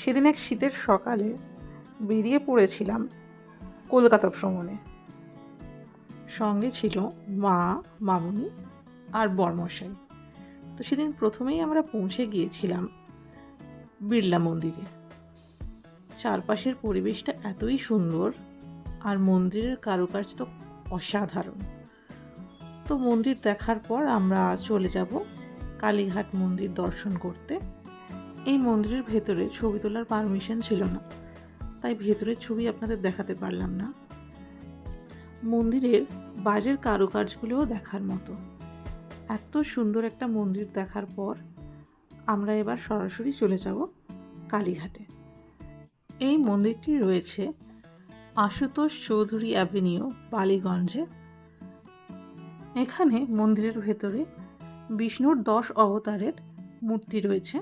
সেদিন এক শীতের সকালে বেরিয়ে পড়েছিলাম কলকাতা ভ্রমণে। সঙ্গে ছিল মা, মামুনি আর বরমশাই। তো সেদিন প্রথমেই আমরা পৌঁছে গিয়েছিলাম বিড়লা মন্দিরে। চারপাশের পরিবেশটা এতই সুন্দর আর মন্দিরের কারুকার্য তো অসাধারণ। তো মন্দির দেখার পর আমরা চলে যাব কালীঘাট মন্দির দর্শন করতে। এই মন্দিরের ভেতরে ছবি তোলার পারমিশন ছিল না, তাই ভেতরের ছবি আপনাদের দেখাতে পারলাম না। মন্দিরের বাইরের কারুকার্যগুলোও দেখার মতো। এত সুন্দর একটা মন্দির দেখার পর আমরা এবার সরাসরি চলে যাব কালীঘাটে। এই মন্দিরটি রয়েছে আশুতোষ চৌধুরী অ্যাভিনিউ, বালিগঞ্জে। এখানে মন্দিরের ভেতরে বিষ্ণুর 10 অবতারের মূর্তি রয়েছে।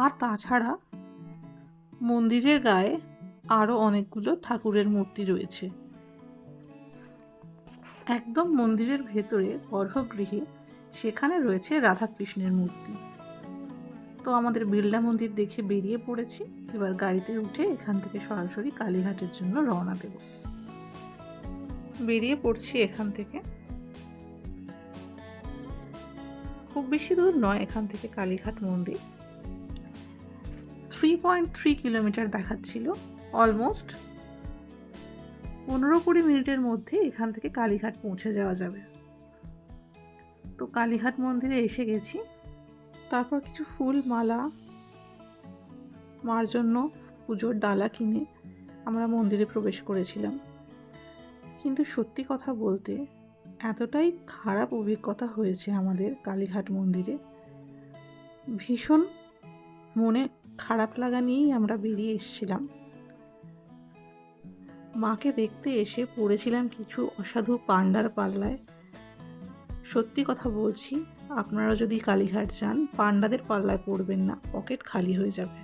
আর তাছাড়া মন্দিরের গায়ে আরও অনেকগুলো ঠাকুরের মূর্তি রয়েছে। একদম মন্দিরের ভেতরে গর্ভগৃহে সেখানে রয়েছে রাধাকৃষ্ণের মূর্তি। তো আমাদের বিড়লা মন্দির দেখে বেরিয়ে পড়েছি। এবার গাড়িতে উঠে এখান থেকে সরাসরি কালীঘাটের জন্য রওনা দেব। বেরিয়ে পড়ছি এখান থেকে। খুব বেশি দূর নয় এখান থেকে কালীঘাট মন্দির। 3.3 কিলোমিটার দেখাচ্ছিল। অলমোস্ট 15-20 মিনিটের মধ্যে এখান থেকে কালীঘাট পৌঁছে যাওয়া যাবে। তো কালীঘাট মন্দিরে এসে গেছি। তারপর কিছু ফুল মালা, মার জন্য পুজোর ডালা কিনে আমরা মন্দিরে প্রবেশ করেছিলাম। কিন্তু সত্যি কথা বলতে এতটাই খারাপ অভিজ্ঞতা হয়েছে আমাদের কালীঘাট মন্দিরে। ভীষণ মনে খারাপ লাগা নিয়েই আমরা বেরিয়ে এসেছিলাম। মাকে দেখতে এসে পড়েছিলাম কিছু অসাধু পান্ডার পাল্লায়। সত্যি কথা বলছি, আপনারা যদি কালীঘাট যান পান্ডাদের পাল্লায় পড়বেন না, পকেট খালি হয়ে যাবে।